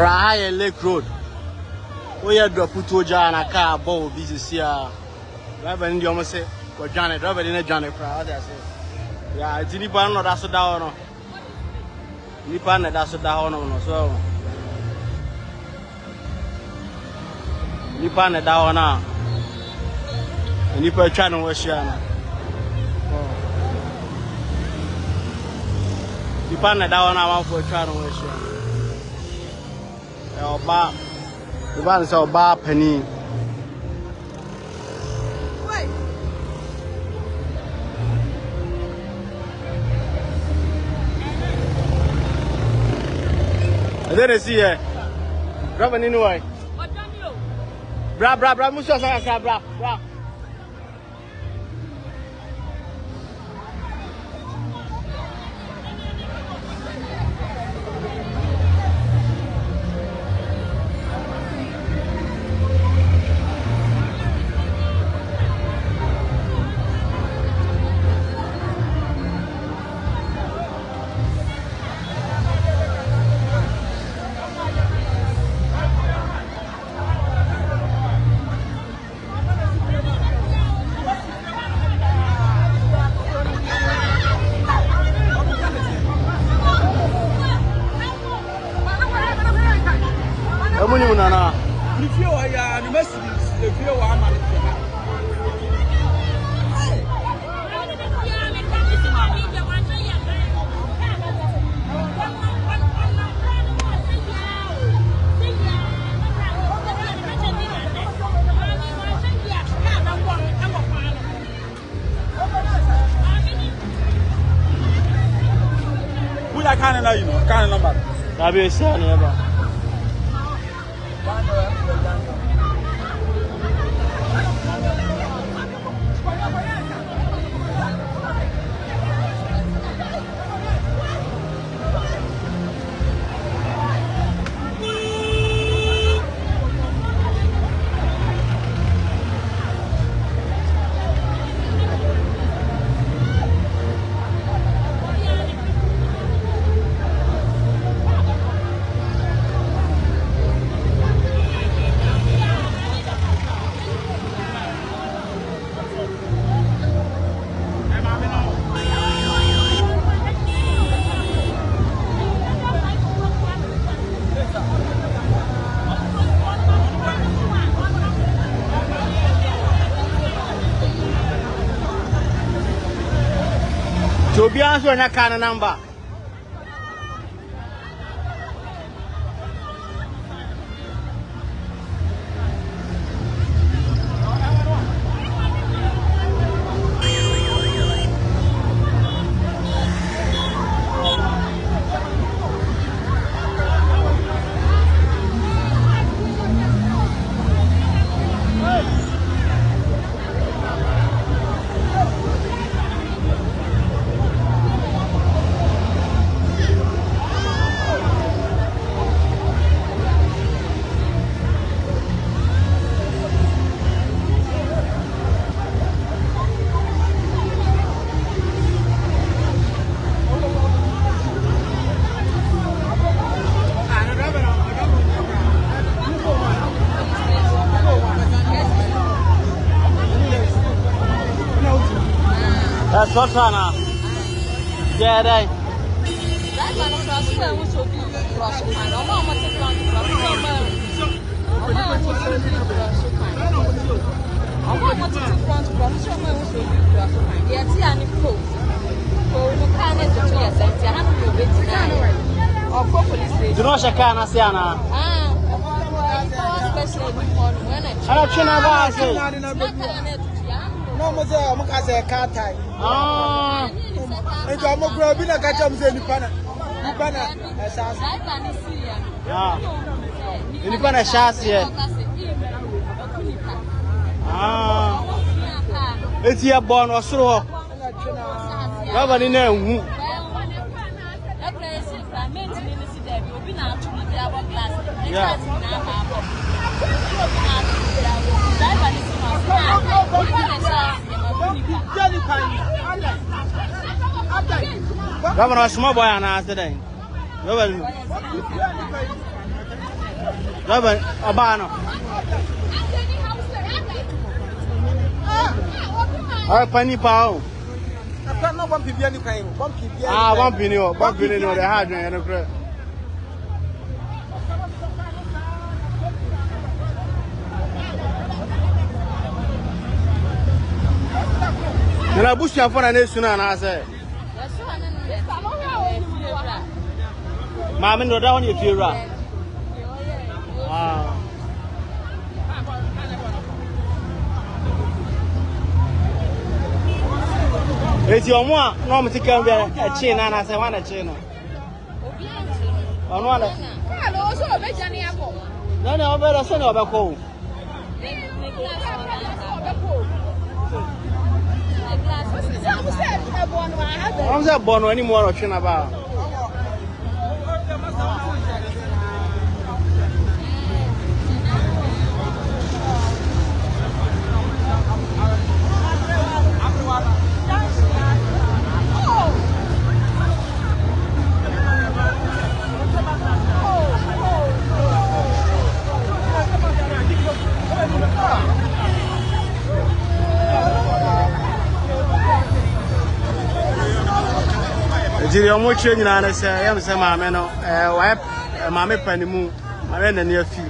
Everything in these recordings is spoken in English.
High Lake Road. We had drop to John a car bow business here. Driver in the almost say, or Johnny, driver in a Johnny crowd. Yeah, it's any pan or that's a down. Nipan that's a down so. Nipan down now. Nipa channel was Shana. Nipan down now for channel was Shana. The one is our bar penny. I didn't see it. Grab an anyway. Bra, Musa, bra. If you are the messages, if you are man. Who I can't know, you know, can't number. That be a son, to be answered in a kind of number. That's what's on now. Yeah, they. That man of cross will be cross of mine. I'm not much of cross. Do not shake hands, Siana. No, I'm going to car tie. And I'm going to catch up with Nipana. Nipana chassis. It's here born or so. Nobody knows. Governor, small boy, and I today. Driver, Abano. Ah, Penny Pow. I can't know one people any kind. Ah, 1 penny or 1 penny or the hard and a prayer. And I bush your phone and soon and I say, Mamma, no down your fear. Ah. It's your one, no, to come there a chain and I say, one a chain. On one. No, no, but I said about cold. I'm not born anymore or chin about. Jiri omo change na say yam say maame no why maame panimu maame na near fi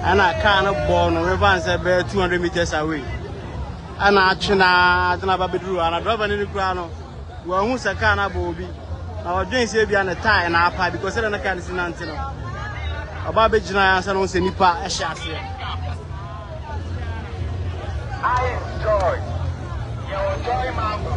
ana car no ball no we van say be 200 meters away ana achina na ba beduru ana driver ni kura no wa hu say car na ba obi na odwen say bia na tie na apa because na car ni sinante no oba be gina ya say no say nipa e hye ase I enjoy mango.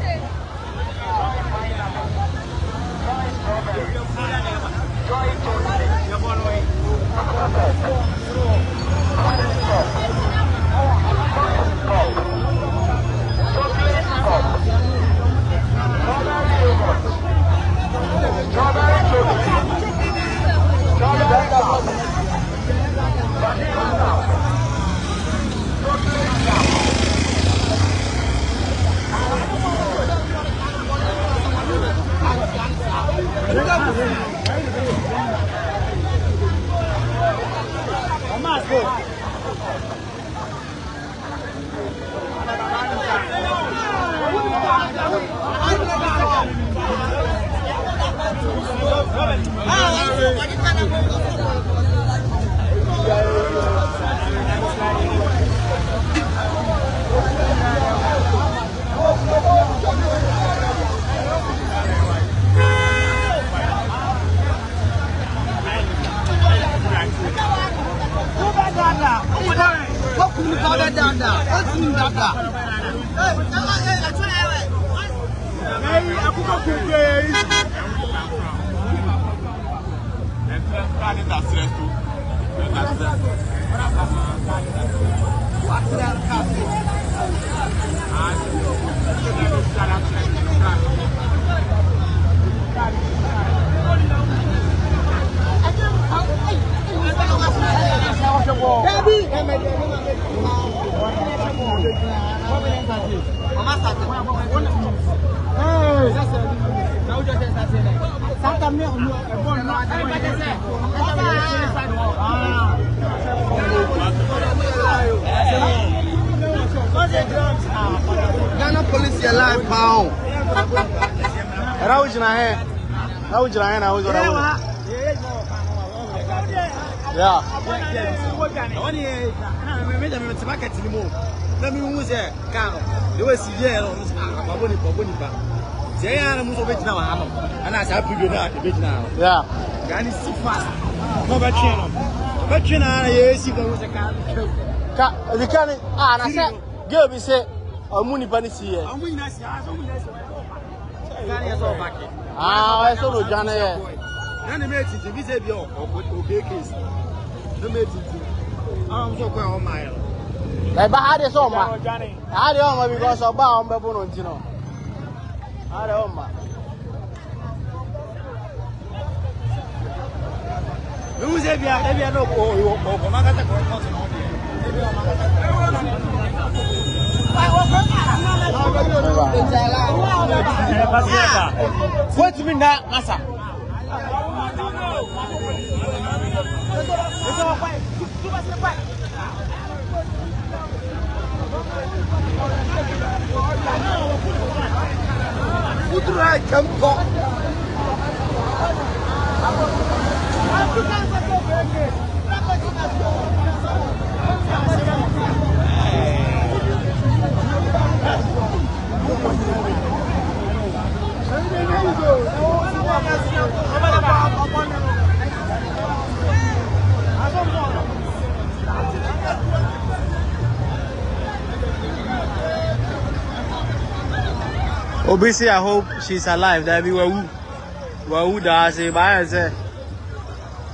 Ghana police alive, pound. How is your hand? How is your hand? How is your hand? Yeah. Let me move there. There was here. And I said, yeah. Can you see fast? No, but you know, yes, you go. The can I said, girl, we say, I'm money panisi here. I saw Johnny. Then made it. If you say, you're okay, case. The made it. I'm so quite on my own. Like, I had this on my Johnny. I had it on my because of Bound Baboon, you know. I had it on my. Who's every no what do you mean that, Massa? Obviously, I hope she's alive. There be who does it by say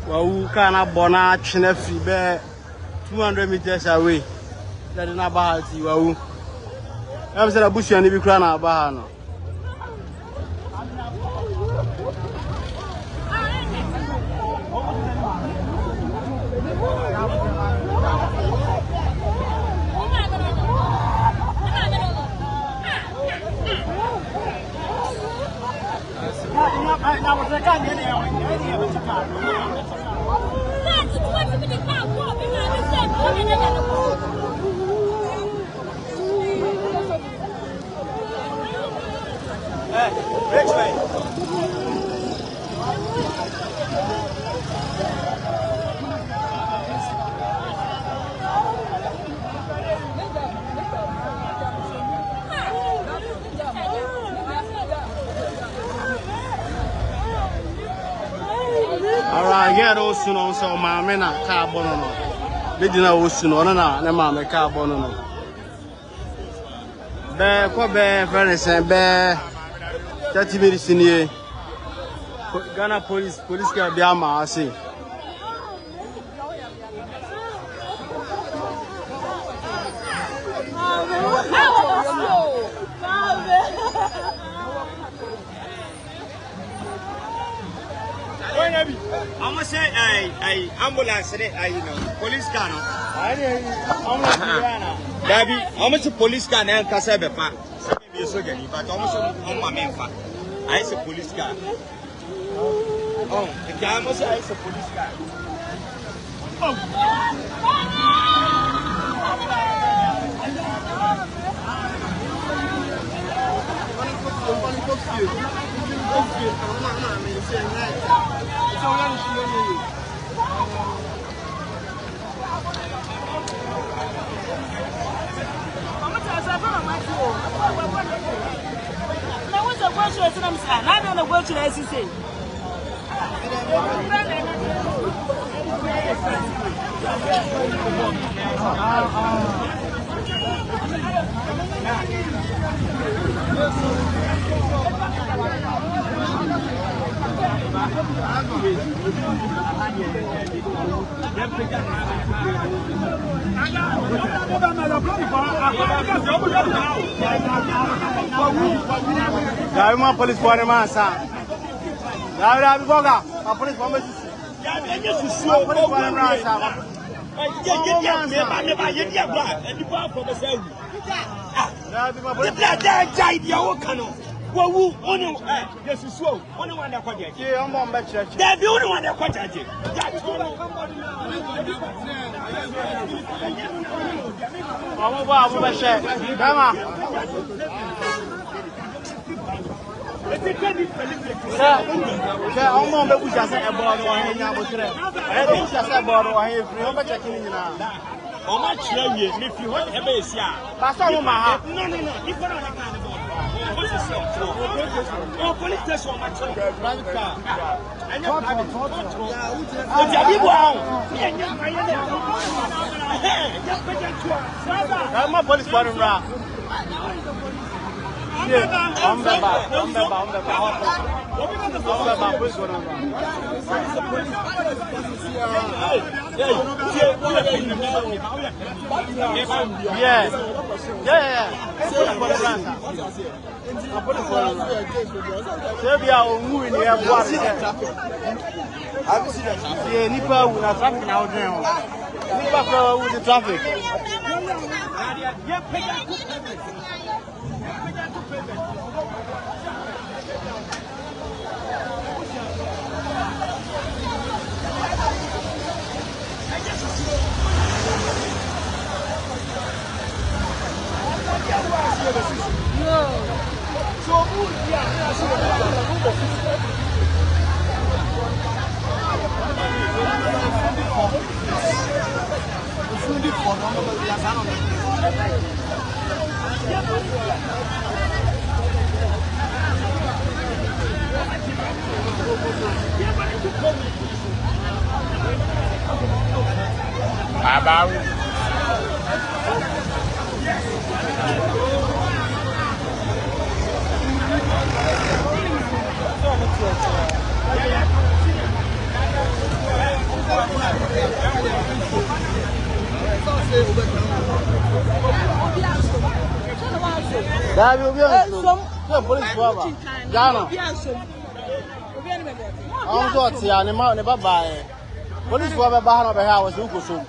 who can't bona chine free be 200 meters away. That is not bad. Who I'm saying a bush and be crying about no. Alright, get those soon on so my men are carbon on. They didn't know soon on and mamma carbon on. Bear, Quabe, Venice, and Bear 30 minutes in here. Ghana police can be a massy. I'm gonna say I ambulance you know police car no. Baby, I'm gonna say police car na kasa be pa. Say me so gani but I'm say on my men fa. I say police car. Oh, the guy must say I say police car. Gari police for the man, sir. Gari boga, a police for me. Police for the man, sir. Who only yes is so only one that quite yeah I'm on back church the only one that quite if you want no, police station on my private car. And you're private TROTRO. I'm a police for him. That will be a police driver. Jana. I'm not here. Never buy. Police driver Bahana Baha was Ukusum.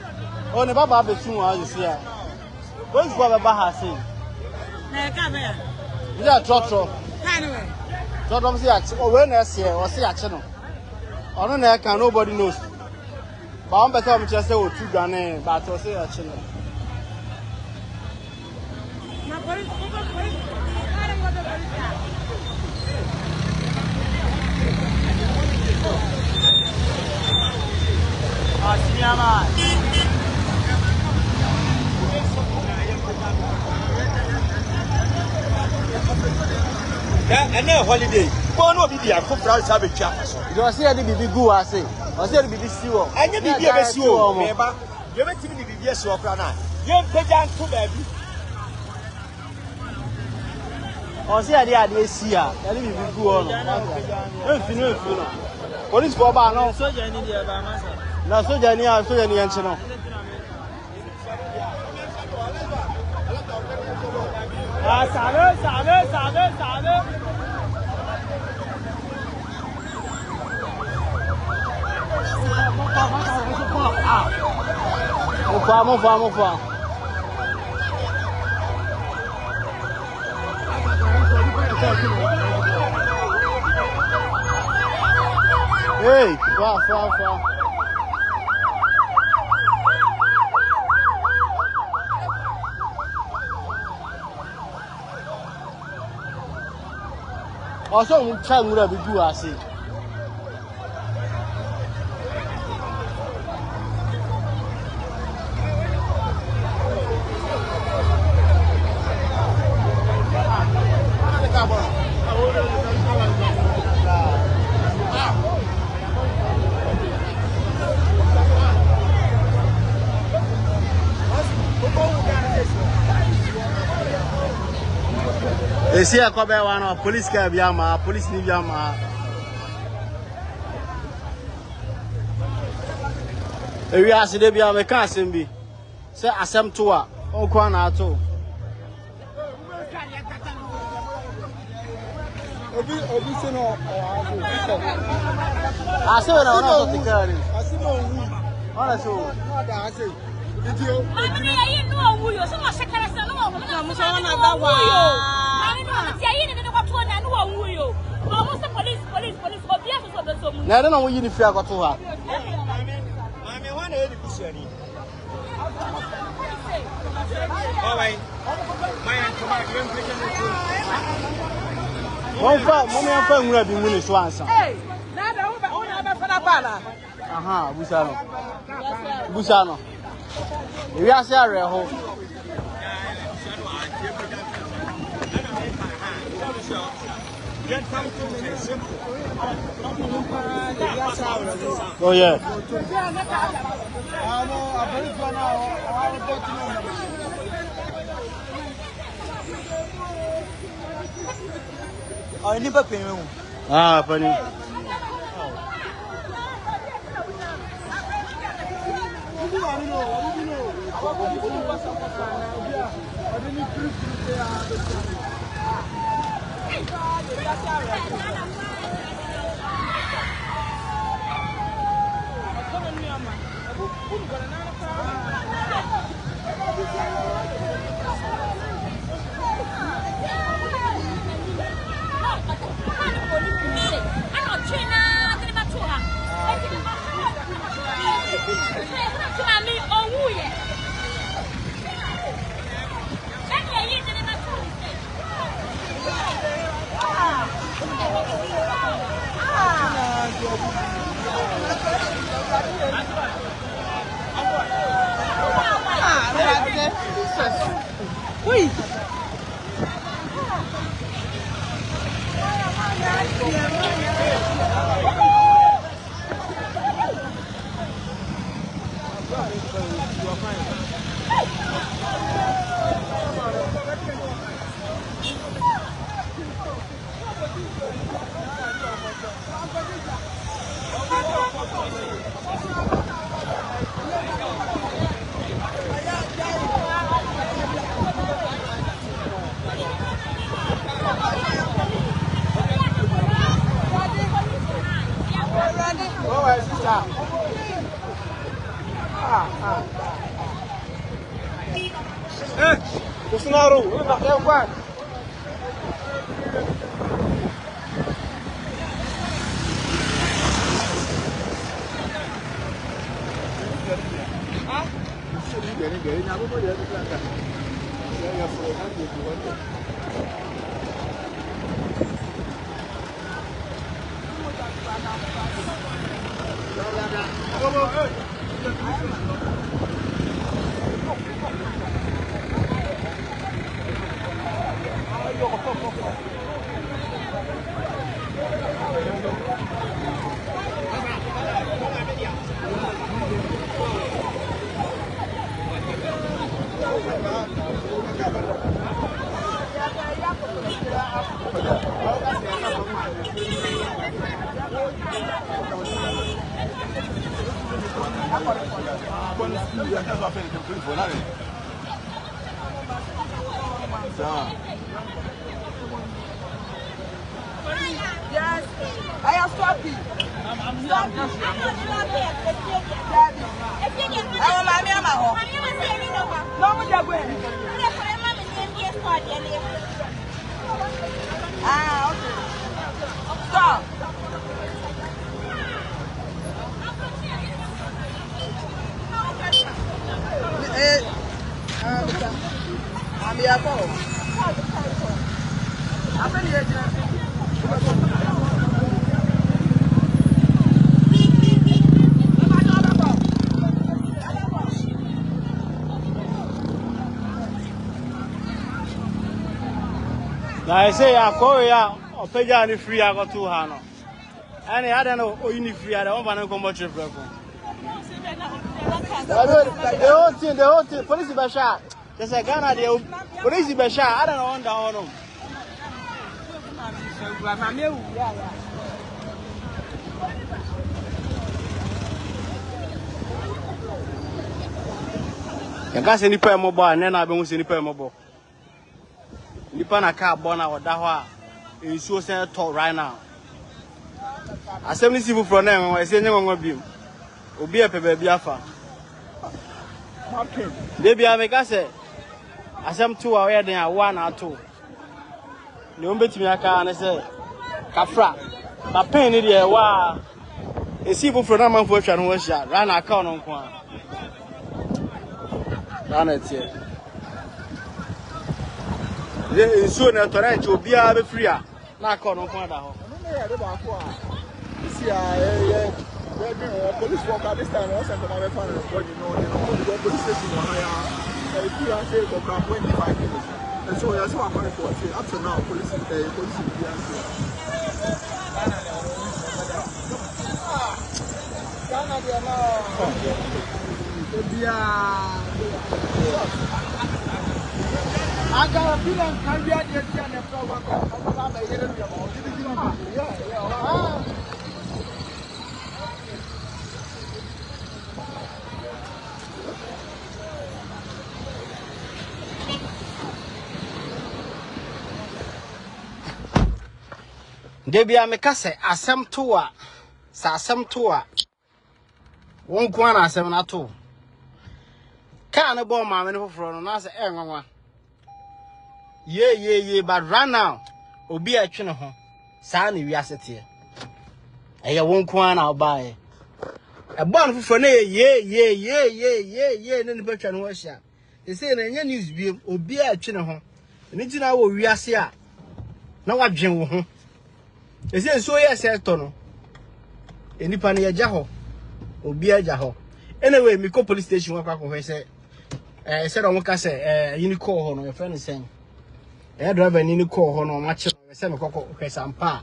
Oh, never buy the soon as you see. Police driver Baha say. Is that TROTRO? TROTRO see awareness here or see action. I don't know, nobody knows. But I'm better just say what 2 Ghana, but I'll say action. And then holiday. One will be the conference have a chat. You see the BB go I say. I say the BB still. And you be a SEO, remember? You have to be the SEO of Rana. You have to down to baby. I say I did see her. I did BB go on. Police for bar no. Na so jani a so jani enche no. Sabe. Vamos. Hey, far. Also, we try to do as it. They see a couple of police car, police Nibiama. We are the Biama can't be. Say, I sent to her. Oh, Kwana too. I said, I'm not the girl. I see no honestly. I don't know what you feel about to her. Busano. We are saying, oh yeah. Oh, ini apa pengen? Ah, apa ni? Ui. Bolsonaro, eu vai. Yes, I am stopping. Ah, okay. Stop. I'm here for. I say, I call ya, or pay any free. I got 2 hands. And I don't know, or you free. I don't want to come much of them. The whole thing, police be shot. There's a gun at the police be shot. I don't know on down on them. You can't see any pair mobile, and then I've been seeing any pair mobile. Nipa na car born out that one is so tall right now. I say me see from them. I say no one beam. Obi a baby afa. Baby I make say. I say 2 away then 1 or 2. The umbe timi aka and say kafra. Ba pen ni dey wa. E see from them man for twa no hia. Right na aka no nko a. Right na tie. The so na torrent obi a be free a na aka no nko da ho. Police worker this time also come and find the body. The police station if you are saying for 25 minutes. And so that's what I'm going for. Up to now, police is there. Police is I got a feeling can be at the end of Debi ameka se asem to a sa asem to a won kwa na asem na to ka na bo ma me no foforo no na se enwanwa ye but right now obi a twe ne ho sa na wi asete eye won kwa na obae e bo no foforo na ye ne ba twa ne ho hia they say na nya news bi obi a twe ne ho ni gina wo wi ase a na wadwen wo ho ese so ye se to no enipa ne ye gya ho obi agya ho anyway me go police station wa kwa say said on ka say you call ho no your friend saying driver ni call ho no ma che say me kokko sampa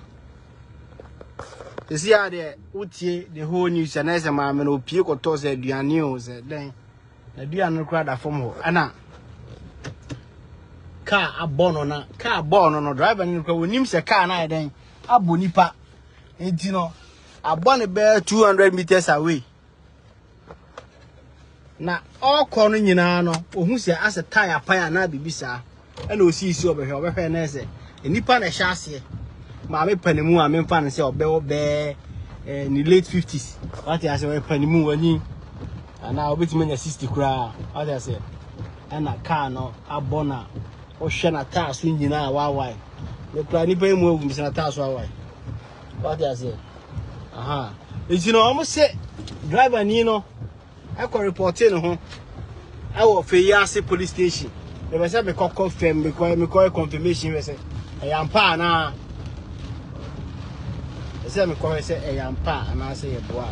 see how the utie the whole news and as ma me no pie ko to say aduane o say den aduane kra da form ho ana car abono na car abono no driver ni ko wonim se car na den abonipa enti no abone be 200 meters away na all corner nyina no ohun se as a tire pan na bibisa na osisi obehwe na ese enipa na hya ase ma me panimu a me mfa ne se obe ni late 50s what you say panimu wani ana obetime nya 60 kura what you say na car no abona o hwe na tar so nyina wawai le kura ni pa mu egum se na tar so wawai what you say aha you know almost say driver ni no I can report in ho I will Feyase police station. They were say me confirm because me call confirmation we say I am pa na. They say me call say I am pa and I say e boa.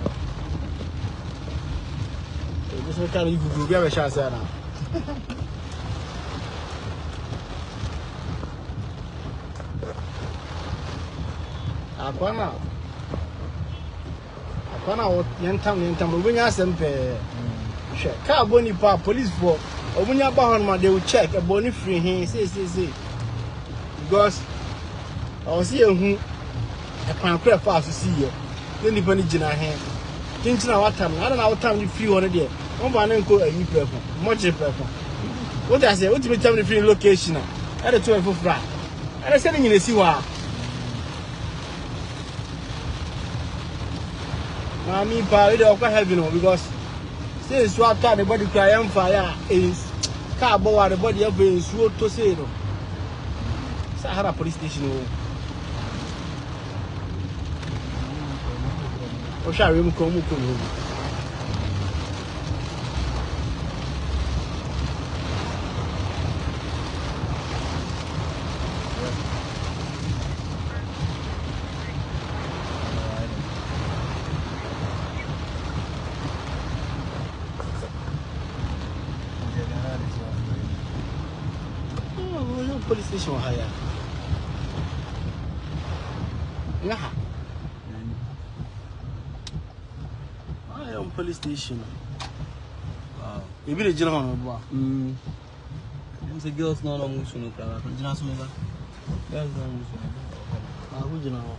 So this we can you go be a chance na. Akwana o yentam obunya sempe she car boni pa police for obunya ba hon ma they will check a boni free hin say because I see ehu e pan kra fa so see ye then ni pani gina hin tintina watam na na watam ni free one there won ba na nko ayi prefo much prefo what I say ultimate time free location na e dey 12 fra e dey say ni nyina si wa Mami pa we dey quite heavy no because since what the body cry am fire is car bow the body have been so to say no Sahara police station o shall we come police station higher. Yeah. I am police station. Wow. You be the general boy. The girls no much no problem. General so Girls no much. Who general?